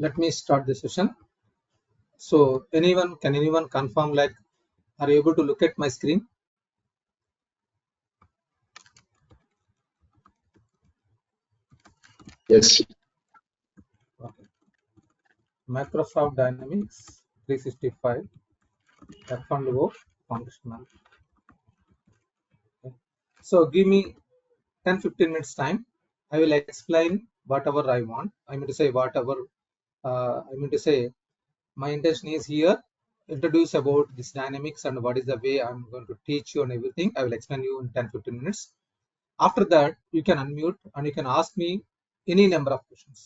let me start the session. So can anyone confirm, like, are you able to look at my screen? Yes. Okay. Microsoft Dynamics 365 F&O functional. Okay. So give me 10-15 minutes time. I will explain whatever I want. I mean to say whatever my intention is here introduce about this dynamics and what is the way I'm going to teach you and everything. I will explain you in 10-15 minutes. After that, you can unmute and you can ask me any number of questions.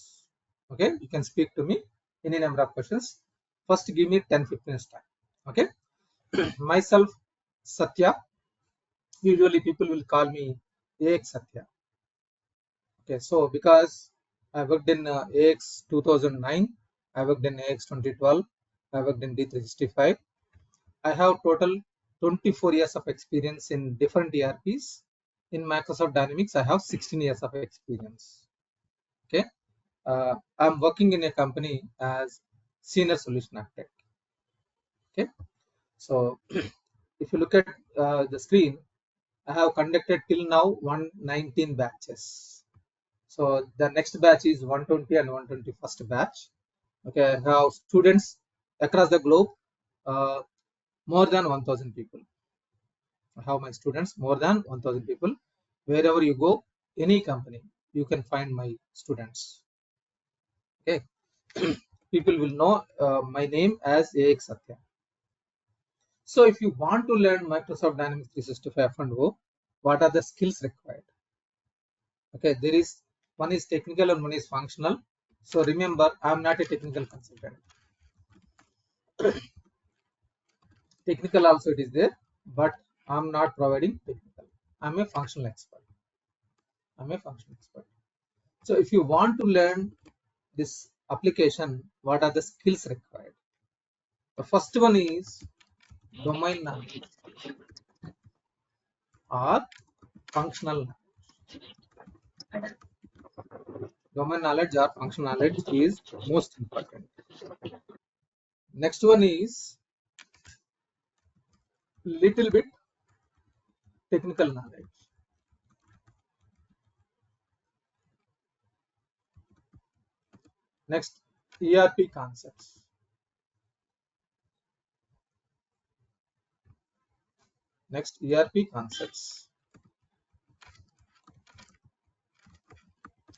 Okay, you can speak to me any number of questions. First, give me 10-15 minutes time. Okay, myself Satya. Usually, people will call me AX Satya. Okay, so because I worked in AX 2009, I worked in AX 2012, I worked in D365. I have total 24 years of experience in different ERPs. In Microsoft Dynamics, I have 16 years of experience. Okay, I'm working in a company as senior solution architect. Okay, so if you look at the screen, I have conducted till now 119 batches. So the next batch is 120 and 121st batch. Okay, I have students across the globe, more than 1,000 people. I have my students more than 1,000 people. Wherever you go, any company, you can find my students. Okay, people will know my name as AX Satya. So if you want to learn Microsoft Dynamics 365 F&O, what are the skills required? Okay, there is one is technical and one is functional. So remember, I'm not a technical consultant. Technical also it is there, but I'm not providing technical. I'm a functional expert. So if you want to learn this application, what are the skills required? The first one is domain knowledge or functional knowledge. Domain knowledge or functional knowledge is most important. Next one is little bit technical knowledge. Next, ERP concepts. Next, ERP concepts.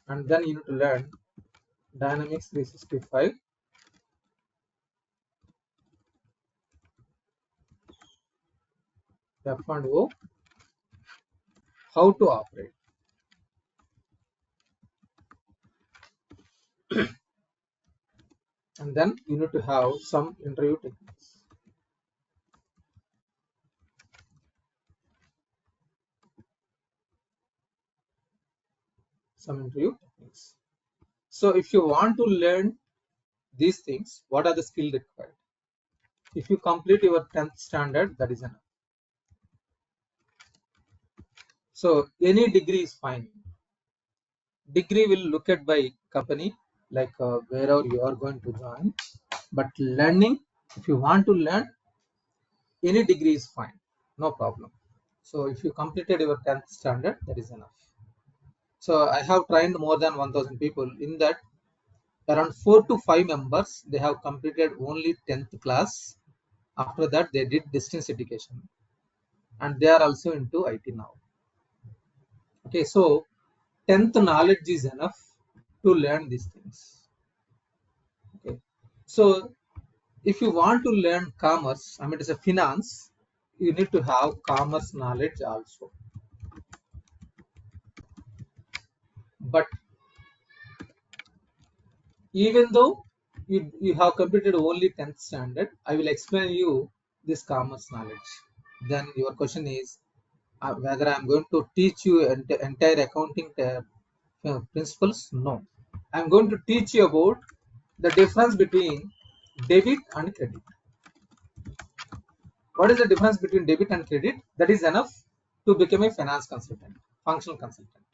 And then you need to learn Dynamics 365. F&O, how to operate. And then you need to have some interview techniques. So if you want to learn these things, what are the skills required? If you complete your 10th standard, that is enough. So any degree is fine. Degree will look at by company, like wherever you are going to join. But learning, if you want to learn, any degree is fine, no problem. So if you completed your 10th standard, that is enough. So I have trained more than 1,000 people. In that, around 4 to 5 members, they have completed only 10th class. After that, they did distance education, and they are also into IT now. Okay, so 10th knowledge is enough to learn these things. Okay, so if you want to learn commerce, I mean, it's a finance, you need to have commerce knowledge also. But even though you have completed only 10th standard, I will explain you this commerce knowledge. Then your question is whether I'm going to teach you entire accounting principles. No, I'm going to teach you about the difference between debit and credit. What is the difference between debit and credit? That is enough to become a finance consultant, functional consultant.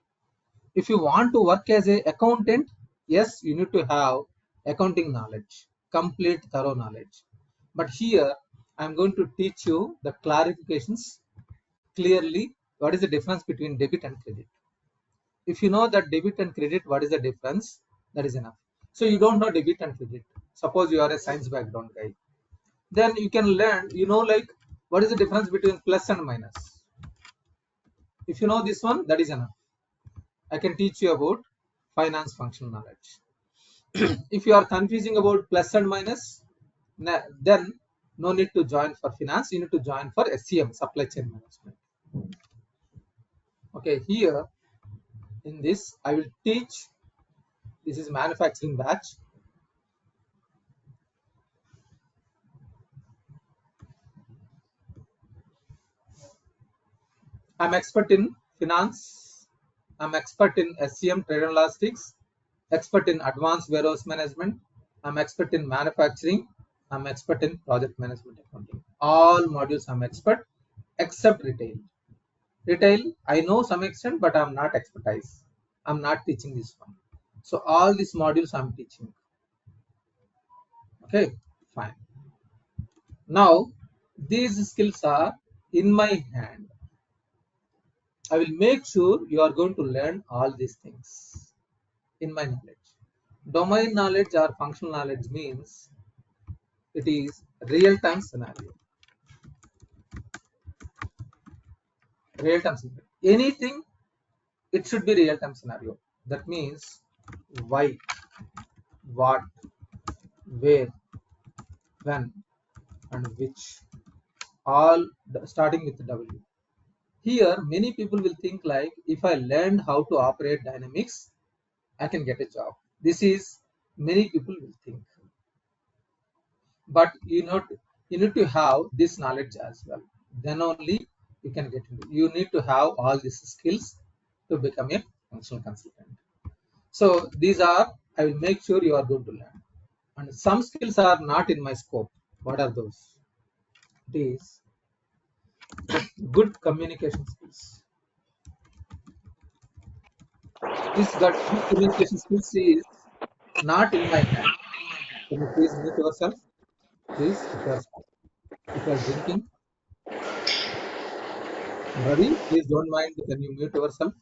If you want to work as an accountant, yes, you need to have accounting knowledge, complete thorough knowledge. But here I'm going to teach you the clarifications clearly. What is the difference between debit and credit? If you know that debit and credit, what is the difference? That is enough. So you don't know debit and credit. Suppose you are a science background guy. Then you can learn, like what is the difference between plus and minus. If you know this one, that is enough. I can teach you about finance functional knowledge. If you are confusing about plus and minus, then no need to join for finance. You need to join for SCM, supply chain management. Okay, here in this, I will teach. This is manufacturing batch. I'm expert in finance. I'm expert in SCM, trade and logistics. Expert in advanced warehouse management. I'm expert in manufacturing. I'm expert in project management accounting. All modules I'm expert except retail. Retail, I know some extent, but I'm not expertise. I'm not teaching this one. So all these modules I'm teaching. Okay, fine. Now, these skills are in my hand. I will make sure you are going to learn all these things in my knowledge. Domain knowledge or functional knowledge means it is real-time scenario. Real-time scenario. Anything, it should be real-time scenario. That means why, what, where, when, and which. All starting with W. Here, many people will think like, if I learned how to operate Dynamics, I can get a job. This is many people will think. But you need to have this knowledge as well. Then only you can get into. You need to have all these skills to become a functional consultant. So these are, I will make sure you are going to learn. And some skills are not in my scope. What are those? It is good communication skills. This good communication skills is not in my hand. Can you please mute yourself? Please, if you are drinking. Ravi, please don't mind. Can you mute yourself?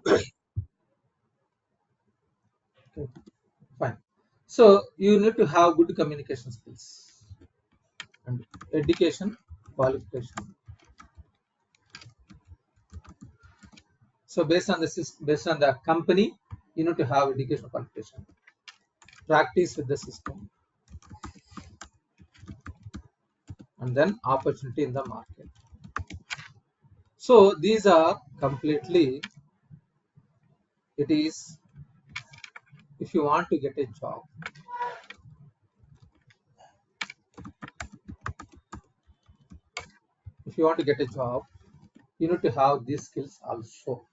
Okay, fine. So you need to have good communication skills and education qualification. So based on the company, you need to have education qualification. Practice with the system, and then opportunity in the market. So these are completely. It is if you want to get a job. If you want to get a job, you need to have these skills also.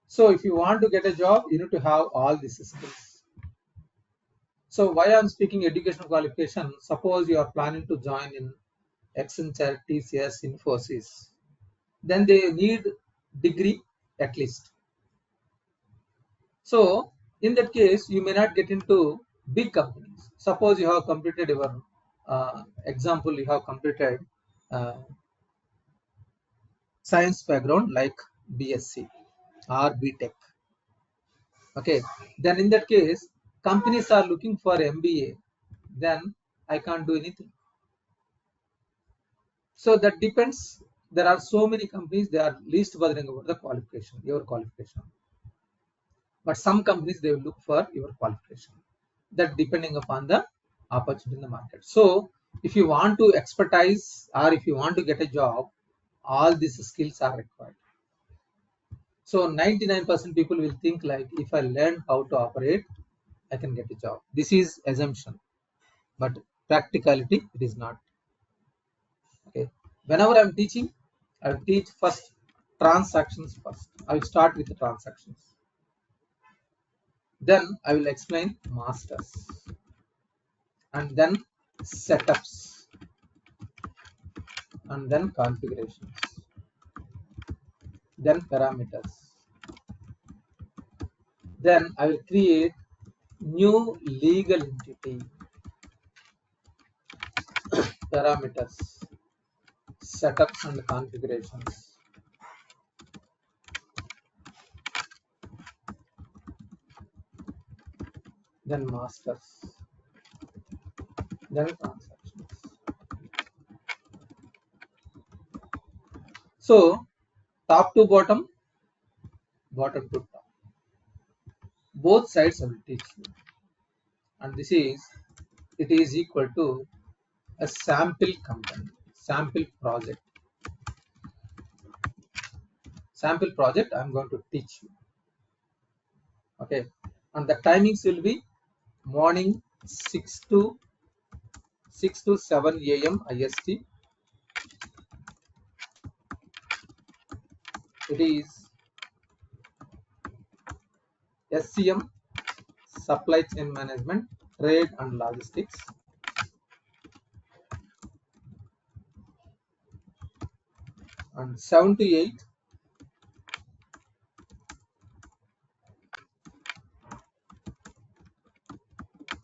So if you want to get a job, you need to have all these skills. So why I'm speaking educational qualification, suppose you are planning to join in Accenture, TCS, Infosys, then they need degree at least. So in that case, you may not get into big companies. Suppose you have completed your example, you have completed science background like BSc or BTech. Okay, then in that case, companies are looking for MBA, then I can't do anything. So that depends. There are so many companies, they are least bothering about the qualification, your qualification. But some companies, they will look for your qualification. That depending upon the opportunity in the market. So if you want to expertise or if you want to get a job, all these skills are required. So 99% people will think like, if I learn how to operate, I can get a job. This is assumption, but practicality, it is not. Okay. Whenever I'm teaching, I will teach first transactions first. I will start with the transactions. Then I will explain masters. And then setups. And then configurations. Then parameters. Then I will create New legal entity, parameters, setups and configurations, then masters, then transactions. So top to bottom, bottom to top. Both sides I will teach you. And this is, it is equal to a sample company, sample project. Sample project I'm going to teach you. Okay. And the timings will be morning 6 to 7 a.m. IST. It is SCM, supply chain management, trade and logistics. And 7 to 8,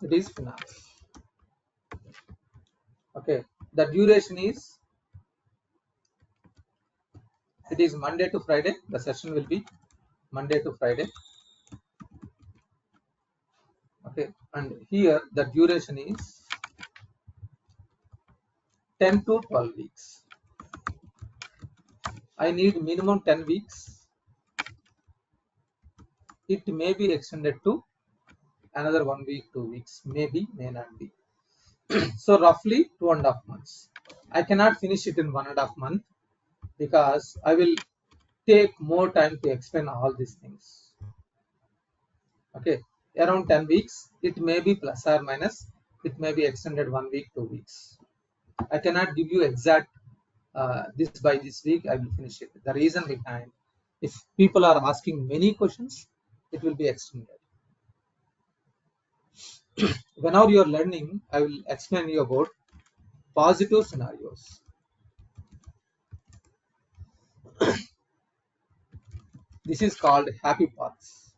it is finance. Okay. The duration is, it is Monday to Friday. The session will be Monday to Friday. Okay. And here the duration is 10 to 12 weeks. I need minimum 10 weeks. It may be extended to another 1 week, 2 weeks, maybe, may not be. So roughly 2.5 months. I cannot finish it in 1.5 month because I will take more time to explain all these things. Okay, around 10 weeks. It may be plus or minus. It may be extended 1 week, 2 weeks. I cannot give you exact this by this week I will finish it. The reason behind, if people are asking many questions, it will be extended. Whenever you are learning, I will explain you about positive scenarios. This is called happy paths.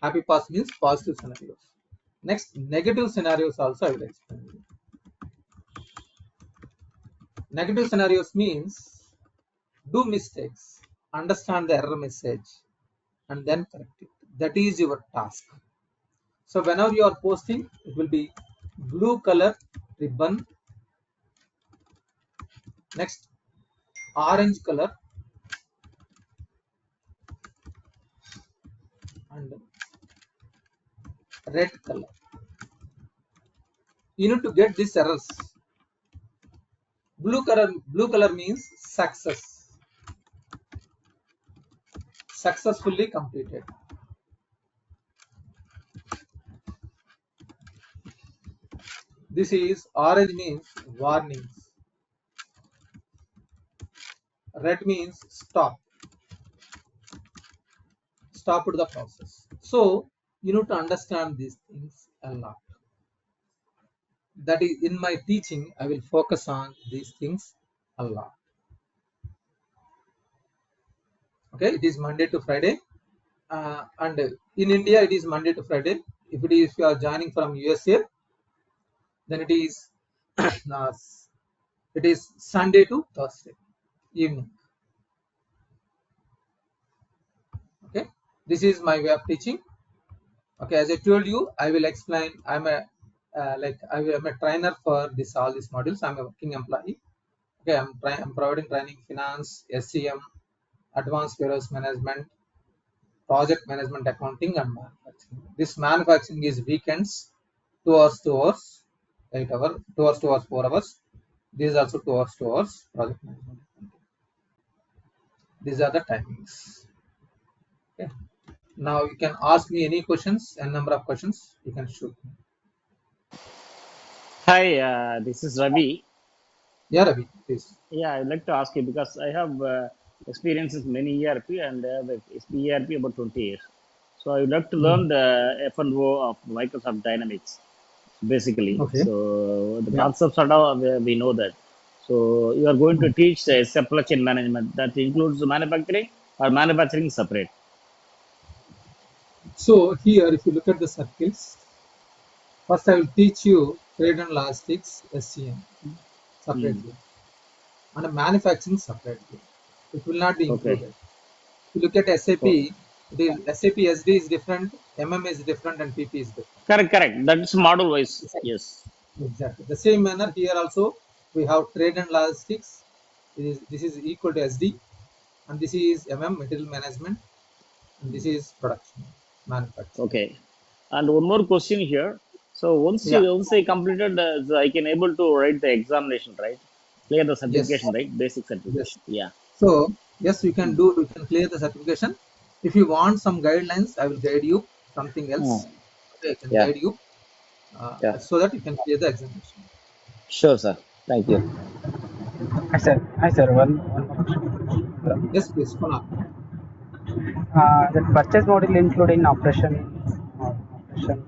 Happy paths means positive scenarios. Next, negative scenarios also I will explain you. Negative scenarios means do mistakes, understand the error message, and then correct it. That is your task. So whenever you are posting, it will be blue color ribbon. Next, orange color and red color. You need to get these errors. Blue color means success. Successfully completed. This is orange means warnings. Red means stop. Stop the process. So you need to understand these things a lot. That is, in my teaching, I will focus on these things a lot. Okay, it is Monday to Friday, and in India it is Monday to Friday. If you are joining from USA, then it is uh, it is Sunday to Thursday evening. Okay, this is my way of teaching. Okay, as I told you, I will explain. I'm a I am a trainer for this all these modules. I'm a working employee. Okay, I'm providing training finance, SCM, advanced warehouse management, project management, accounting, and manufacturing. This manufacturing is weekends, 2 hours, 2 hours, 8 hours, 2 hours, 2 hours, 4 hours. This is also 2 hours, 2 hours, project management. These are the timings. Okay. Now you can ask me any questions, a number of questions you can shoot me. Hi, this is Ravi. Yeah, Ravi, please. Yeah, I'd like to ask you because I have experiences many ERP and ERP about 20 years. So I would like to Mm. learn the F&O of Microsoft Dynamics, basically. Okay. So the Yeah. concepts are now we know that. So you are going to Mm. teach supply chain management that includes manufacturing or manufacturing separate. So here, if you look at the circles, first I will teach you trade and logistics SCM Hmm. separately and manufacturing separately. It will not be Okay. included. If you look at SAP, Oh, it is SAP SD is different, is different, and PP is different. correct, correct. That's model wise. Yes. Exactly. The same manner here also we have trade and logistics. This is equal to SD, and this is material management, and this is production manufacturing. Okay. And one more question here. So Yeah. once I completed, so I can able to write the examination, right? Clear the Yes. certification, right? Basic Yes. certification. Yeah. So yes, you can do. You can clear the certification. If you want some guidelines, I will guide you. Something Hmm. else, okay, I can Yeah. guide you Yeah. so that you can clear the examination. Sure, sir. Thank you. Hi sir. One more question. Yes, please. Follow. The purchase model included in operation system.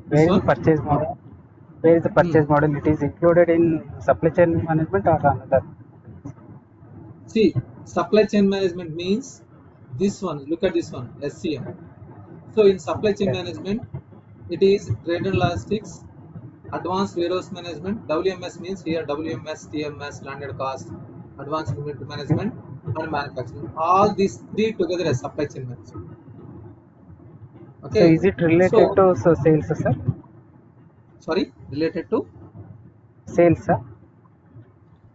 This Where is the one. purchase model? Where is the Hmm. purchase model? It is included in supply chain management or another? See, supply chain management means this one. Look at this one, SCM. So in supply chain Okay. management, it is trade and logistics, advanced warehouse management. WMS means here WMS, TMS, landed cost, advanced inventory management, and manufacturing. All these three together as supply chain management. So Okay. is it related So to sales, sir? sorry, related to Sales, sir?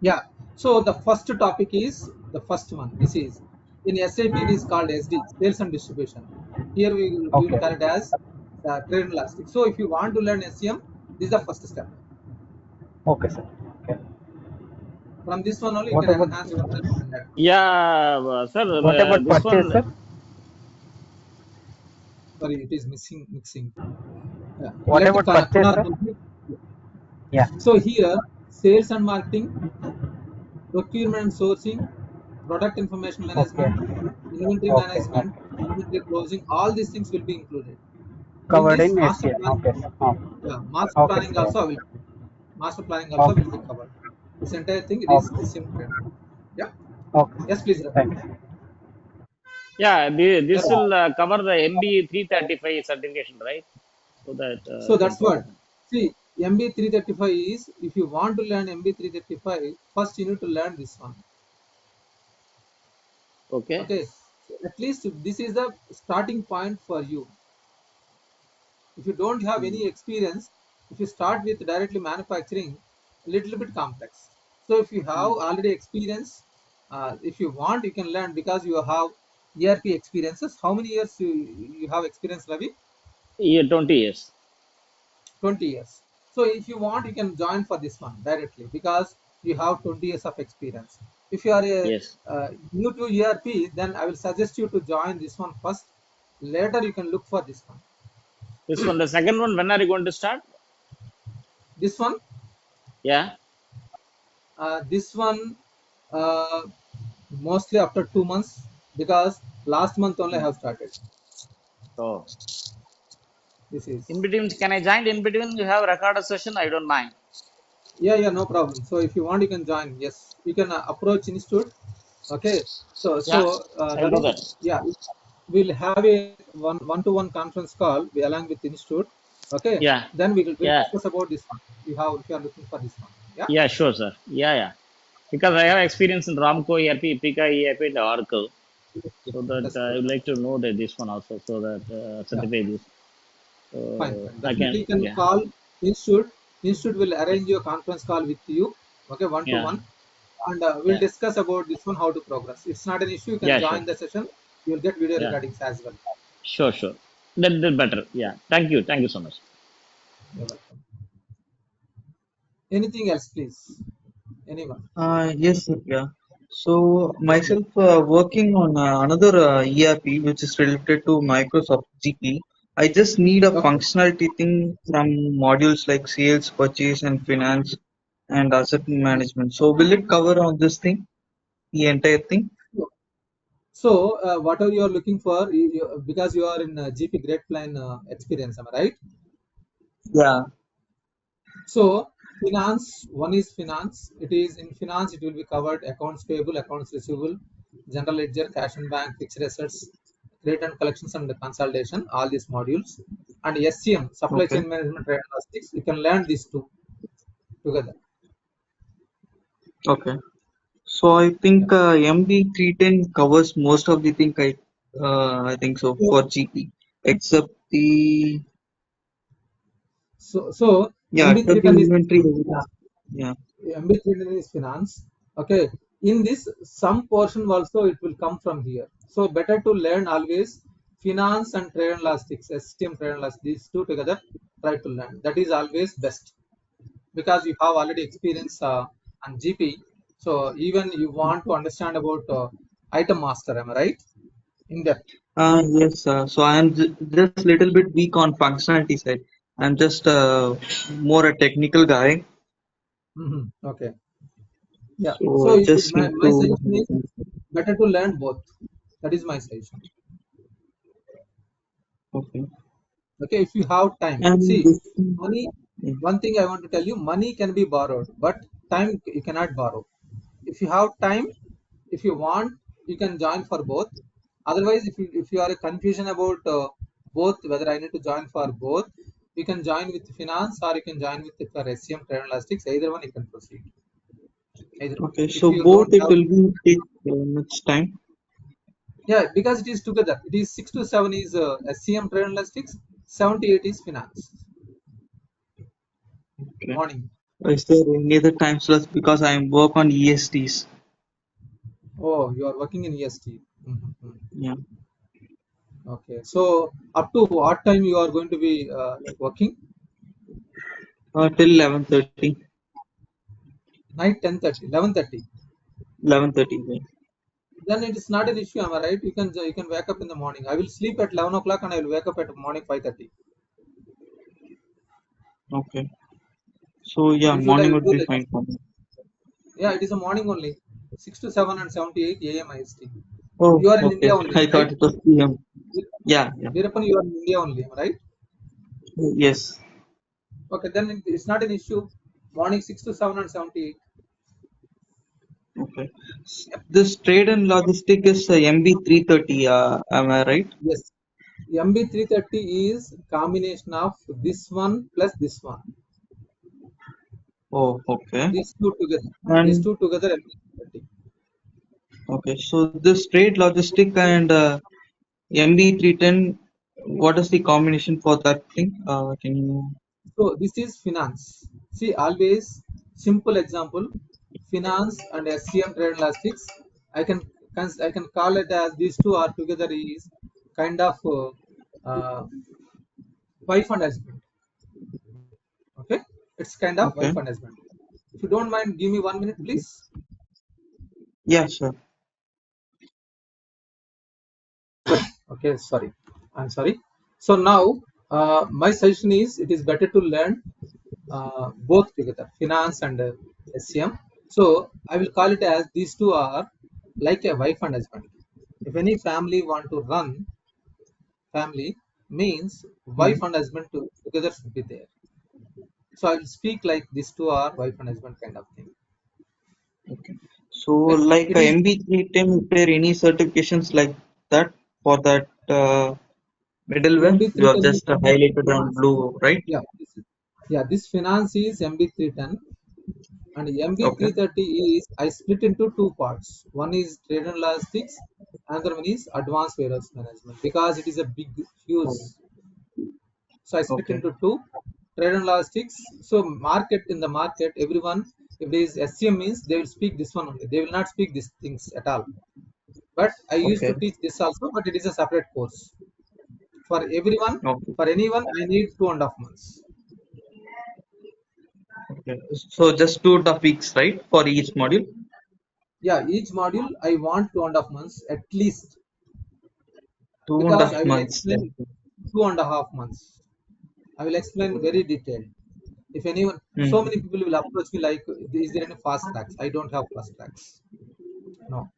yeah. So the first topic is the first one. This is in SAP. It is called SD, sales and distribution. Here we will Okay. call it as trade and logistics. So if you want to learn SCM, this is the first step. Okay, sir. Okay. From this one only you What can about enhance yourself in that. Yeah, sir. what about This purchase, one. sir? Sorry, it is mixing. Yeah. What Let about purchase, Kunal sir? complete. Yeah. So here, sales and marketing, procurement and sourcing, product information Okay. management, inventory Okay. management, Okay. inventory closing, all these things will be included. In Covered this in master SCM. planning, Okay, sir. Oh. yeah, master Okay, planning sir. also will master planning also will Okay. be covered. This entire thing it is Okay. SCM trade. Yeah. Okay. Yes, please. Ravi. Thanks. Yeah, Yes. this will cover the MB 335 certification, right? So that So I can that's what. focus on. See, MB 335 is if you want to learn MB 335, first you need to learn this one. Okay. Okay. So at least this is the starting point for you. If you don't have Hmm. any experience, if you start with directly manufacturing, a little bit complex. So if you have Hmm. already experience, if you want, you can learn because you have ERP experiences. How many years you have experience, Ravi? Yeah, 20 years. 20 years. So if you want, you can join for this one directly because you have 20 years of experience. If you are a Yes. new to ERP, then I will suggest you to join this one first. Later, you can look for this one. This one, the second one, when are you going to start? This one, Yeah. this one, uh, mostly after 2 months because last month only I Hmm. have started. So, This in is between, can I join in between? You have recorded session. I don't mind. yeah, no problem. So if you want, you can join. Yes, you can approach institute. Okay, Yeah, I'll that do is that. yeah. We'll have a one-to-one conference call along with institute. Okay, Yeah. then we'll Yeah. discuss about this one. You have if you are looking for this one. Yeah, Yeah, sure, sir. Yeah, yeah. Because I have experience in Ramco ERP, Pika ERP, and Oracle. yes, So that that's I good. would like to know that this one also, so that Yeah, certify this. fine. I Definitely, can, you can yeah, call institute. Institute will arrange your conference call with you. Okay, one to yeah, one, and we'll yeah, discuss about this one how to progress. It's not an issue. You can yeah, sure, join the session. You will get video yeah, recordings as well. sure, sure. That better. Yeah. Thank you so much. You're welcome. Anything else, please? Anyone? Yes, sir, yeah. So Yes, please. myself working on another ERP which is related to Microsoft GP. I just need a Okay. functionality thing from modules like sales, purchase, and finance and asset management. So will it cover on this thing, the entire thing? So, whatever you are looking for, because you are in GP Great Plan experience, am I right? Yeah. So, finance, one is finance. It is in finance, it will be covered accounts payable, accounts receivable, general ledger, cash and bank, fixed assets, credit and collections and the consolidation, all these modules. And SCM, supply Okay. chain management, trade and logistics, you can learn these two together. Okay. So I Yeah. think MB310 covers most of the thing. I think so So, for GP, except the so yeah, except the MB310 is inventory. yeah, Yeah. MB310 is finance. Okay. In this, some portion also it will come from here. So better to learn always finance and trade and logistics, STM trade and logistics, these two together. Try to learn. That is always best because you have already experience on GP. So even you want to understand about item master, am I right? In depth. Yes. So I am just little bit weak on functionality side. I'm just more a technical guy. Okay. Yeah. So So I it, just need my to. suggestion is better to learn both. That is my suggestion. Okay. Okay, if you have time, And see, this. money. Yeah. One thing I want to tell you, money can be borrowed, but time you cannot borrow. If you have time, if you want, you can join for both. Otherwise, if you are a confusion about both, whether I need to join for both, you can join with finance or you can join with for SCM trade and logistics. Either one you can proceed. Either one. Okay. If So you both don't it have, will be take much time. yeah, because it is together. It is 6 to 7 is SCM trade and logistics, 7 to 8 is finance. Okay. Morning. Is there any other time slots because I work on ESTs? Oh, you are working in EST. Mhm. Yeah. Okay. So up to what time you are going to be working? Till 11:30. Night 10:30, 11:30. 11:30. Yeah. Then it is not an issue, am I right? You can wake up in the morning. I will sleep at 11 o'clock and I will wake up at morning 5:30. Okay. So yeah, Usually I morning will would do be like fine for me. yeah, it is a morning only. 6 to 7 and 7 to 8 a.m. IST. Oh, You are in okay. India only, I right? thought it was PM. Yeah, yeah. Veerapan, you are in India only, am I right? Yes. Okay, then it's not an issue. Morning 6 to 7 and 7 to 8. Okay. This trade and logistic is MB330. Am I right? Yes. MB330 is combination of this one plus this one. Oh, okay. These two together. These And two together MB330. okay, so this trade logistic and MB310, what is the combination for that thing? Can you? So this is finance. See, always simple example, finance and SCM trade elastics. I can I can call it as these two are together is kind of uh, wife and husband. Okay, it's kind of Okay. wife and husband. If you don't mind, give me 1 minute, please. Yeah, sure. Okay, sorry, I'm sorry. So now my suggestion is it is better to learn both together, finance and SCM. So I will call it as these two are like a wife and husband. If any family want to run, family means wife Mhm. and husband together should be there. So I will speak like these two are wife and husband kind of thing. Okay. So Okay, like it is MB310, is there any certifications like that for that middleware? You have MB310 is just highlighted on finance. blue, right? Yeah, yeah. This finance is MB310 and Okay. MB330 is I split into two parts. One is trade and logistics, another one is advanced warehouse management because it is a big, huge. Oh, So I split okay. into two, trade and logistics. So market in the market, everyone, if there is SCM means they will speak this one only. They will not speak these things at all. But I used to Okay. teach this also, but it is a separate course. For everyone, Okay. for anyone, I need 2.5 months. Okay. So just 2 topics, right, for each module? Yeah, each module I want 2.5 months at least Two and a because I half will months. explain 2.5 months. I will explain very detailed. If anyone, so Hmm. many people will approach me like, is there any fast tracks? I don't have fast tracks. No,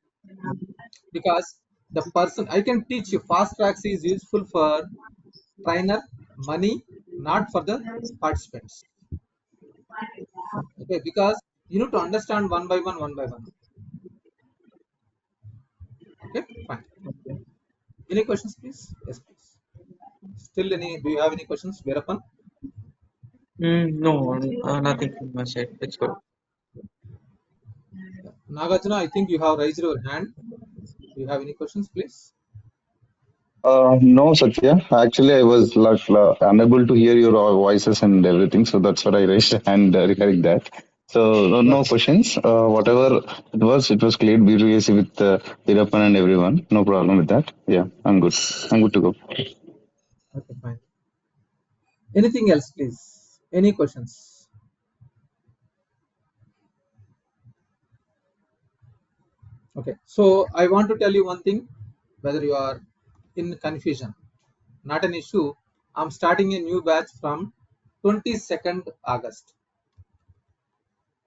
because the person I can teach you fast tracks is useful for trainer, money, not for the participants. Okay, because you need to understand one by one, one by one. Okay, fine. Okay. Any questions, please? Yes, please. Still any? Do you have any questions, Veerapan? No, nothing from my side. It's good. Nagarjuna, I think you have raised your hand. Do you have any questions, please? No, Satya. Actually, I was like unable to hear your voices and everything, so that's what I raised a hand regarding that. So no Okay. questions. Whatever it was cleared beautifully with Veerapan and everyone. No problem with that. Yeah, I'm good. I'm good to go. Okay, fine. Anything else, please? Any questions? Okay. So I want to tell you one thing. Whether you are in confusion, not an issue. I'm starting a new batch from 22nd August.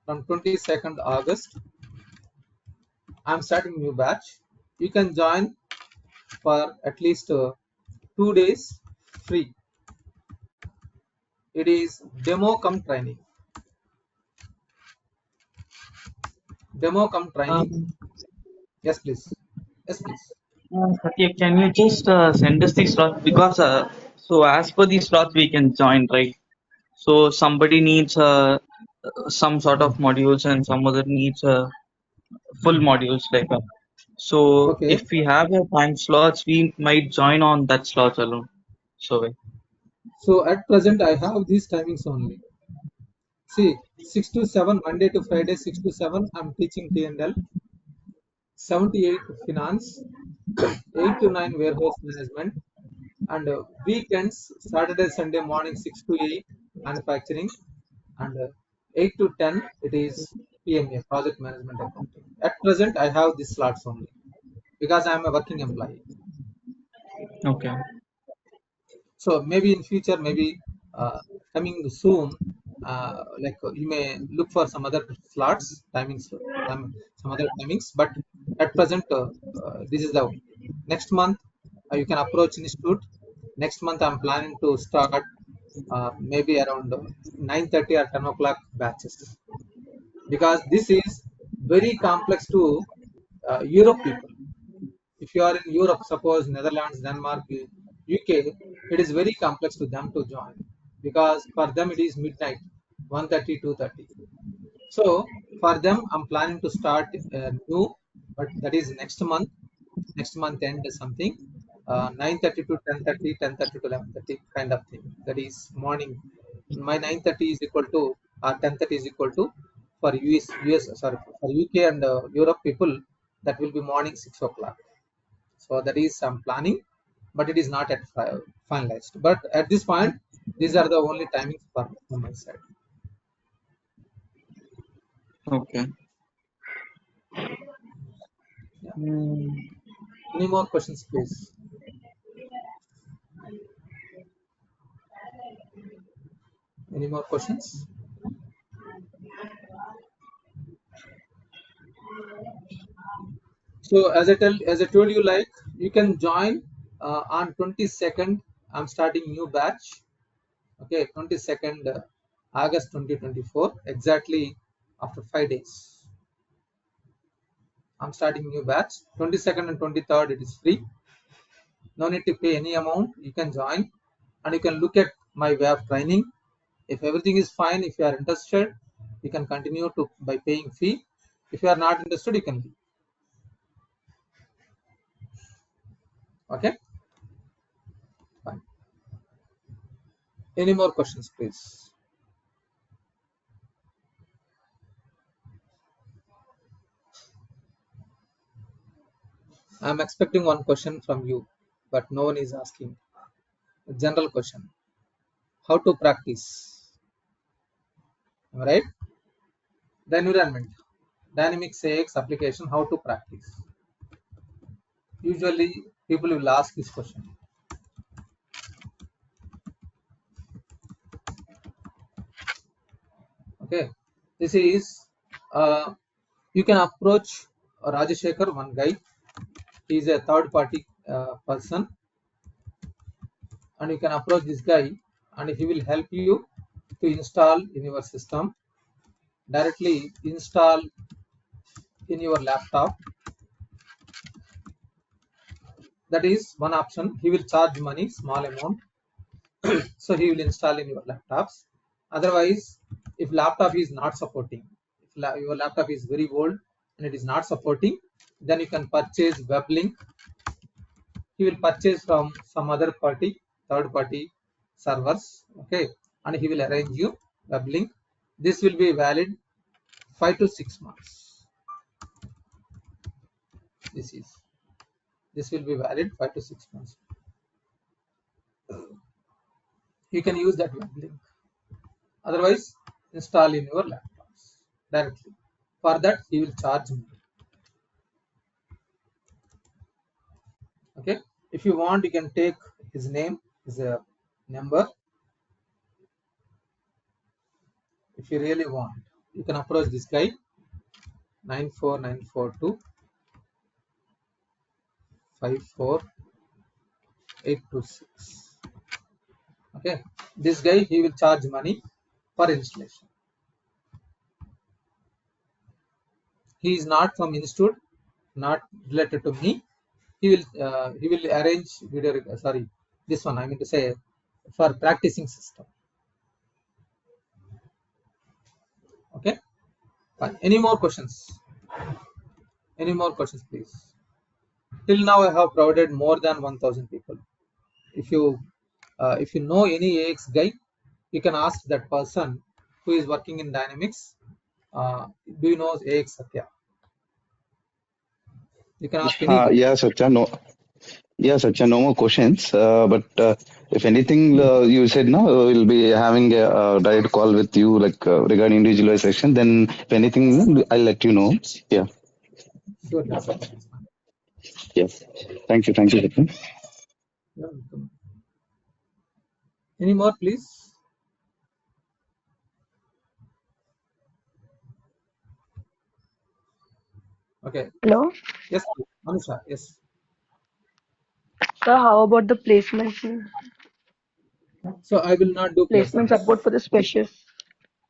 From 22nd August, I'm starting new batch. You can join for at least 2 days free. It is demo come training. Demo come training. Um, Yes, please. Yes, please. Satya, can you just send us the slot? Because so as per the slots we can join, right? So somebody needs some sort of modules and some other needs full modules like so Okay. if we have a time slots, we might join on that slot alone. So So at present, I have these timings only. See, 6 to 7, Monday to Friday, 6 to 7, I'm teaching T&L. 7 to 8 finance, 8 to 9 warehouse management, and weekends, Saturday, Sunday morning 6 to 8 manufacturing, and 8 to 10 it is PMA, project management accounting. At present, I have these slots only because I am a working employee. okay, So maybe in future, maybe coming soon, you may look for some other slots, timings, some other timings. But at present, this is the next month. You can approach institute. Next month, I'm planning to start maybe around 9:30 or 10 o'clock batches because this is very complex to Europe people. If you are in Europe, suppose Netherlands, Denmark, UK, it is very complex to them to join because for them it is midnight, 1:30, 2:30. So for them, I'm planning to start new, but that is next month end or something, 9:30 to 10:30, 10:30 to 11:30 kind of thing. That is morning. My 9:30 is equal to, or 10:30 is equal to for sorry, for UK and Europe people, that will be morning 6 o'clock. So that is some planning, but it is not at finalized. But at this point, these are the only timings for from my side. okay. Yeah. Mm, Any more questions, please? Any more questions? So as I told you, like you can join on 22nd. I'm starting new batch. Okay, 22nd August 2024. Exactly after 5 days, I'm starting new batch. 22nd and 23rd it is free. No need to pay any amount. You can join, and you can look at my way of training. If everything is fine, if you are interested, you can continue to by paying fee. If you are not interested, you can leave. Okay, fine. Any more questions, please? I'm expecting one question from you, but no one is asking. A general question: how to practice? Am I right? The environment, Dynamics AX application, how to practice? Usually, people will ask this question. Okay, this is you can approach Rajashekar, one guy. He is a third party person, and you can approach this guy, and he will help you to install in your system, directly install in your laptop. That is one option. He will charge money, small amount. So he will install in your laptops. Otherwise, if laptop is not supporting, if your laptop is very old and it is not supporting, then you can purchase web link. He will purchase from some other party, third party servers, okay, and he will arrange you web link. This will be valid 5 to 6 months. This will be valid 5 to 6 months. You can use that web link. Otherwise, install in your laptops directly. For that, he will charge me. Okay. If you want, you can take his name, his number. If you really want, you can approach this guy 94942 54826. Okay. This guy, he will charge money for installation. He is not from institute, not related to me. He will arrange video. Sorry, this one I mean to say for practicing system. Okay. Fine. Any more questions? Any more questions, please? Till now, I have provided more than 1,000 people. If you know any AX guy, you can ask that person who is working in Dynamics. Do you know AX Satya? You can ask any guy. Yeah, Satya, no. Yeah, Satya, no more questions. But if anything, you said no, we'll be having a direct call with you, like regarding individualization. Then, if anything, I'll let you know. Yeah. Sure, that's fine. Yes. Thank you, Satya. You're welcome. Any more, please? Okay. Hello. Yes, Anusha. Yes. So how about the placements? So I will not do Placement placements. support for the specials.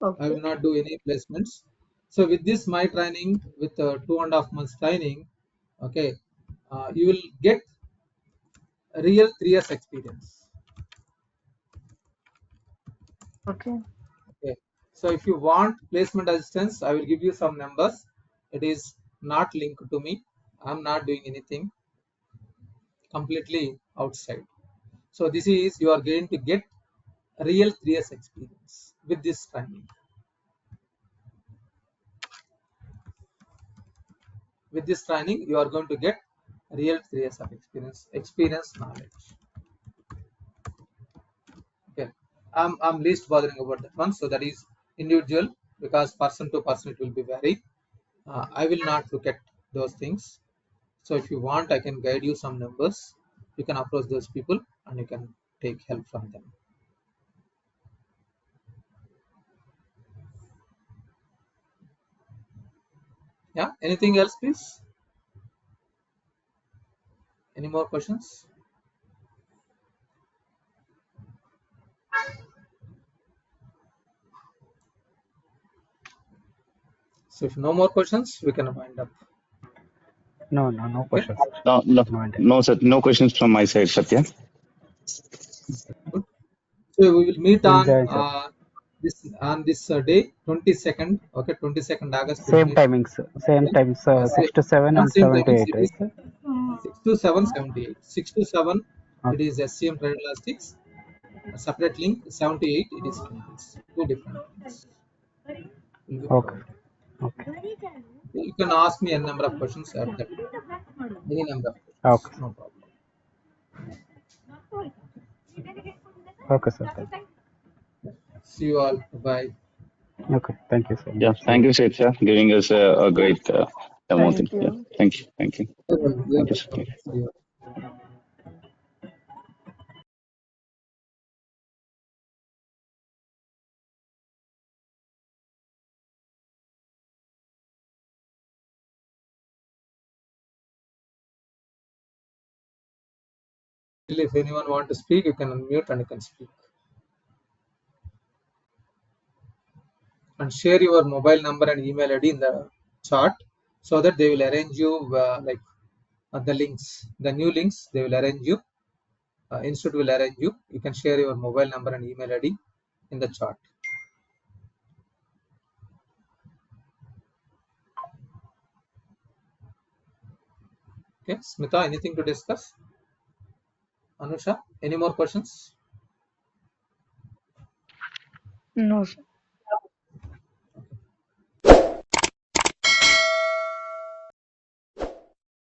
I will Okay. not do any placements. So with this my training, with 2.5 months training, okay, you will get a real 3 years experience. Okay. Okay. So if you want placement assistance, I will give you some numbers. It is not linked to me. I'm not doing anything, completely outside. So this is, you are going to get a real 3 years experience with this training. With this training, you are going to get real 3 years of experience knowledge. Okay. I'm least bothering about that one. So that is individual, because person to person it will be vary. I will not look at those things. So if you want, I can guide you some numbers. You can approach those people and you can take help from them. Yeah. Anything else, please? Any more questions? So if no more questions, we can wind up. No Okay. questions. No, sir. No questions from my side, Satya. Good. So we will meet We'll on join, sir. this day, 22nd. Okay, 22nd August. We'll Same meet. timings. Same times. 6 to 7 and Same 7 to timings. 8, It right, is sir? 6 to 7, 78. 6 to 7, it Okay. is SCM Trade Elastics. A separate link, 7 to 8, it is Finance. Two different links will be Okay. provided. Okay. You can ask me a number of questions at that time. Any number of questions, Okay. no problem. Okay, sir. Thank See you all. Bye. you. Okay. Thank you so Yeah. much. Thank you, Satya, giving us a great demo thing. Thank Yeah. you. Thank you. Thank you. You're Thank you, welcome. Satya. See you. If anyone want to speak, you can unmute and you can speak. And share your mobile number and email ID in the chat so that they will arrange you the links, the new links they will arrange you. Institute will arrange you. You can share your mobile number and email ID in the chat. Okay, Smita, anything to discuss? Anusha, any more questions? No, sir.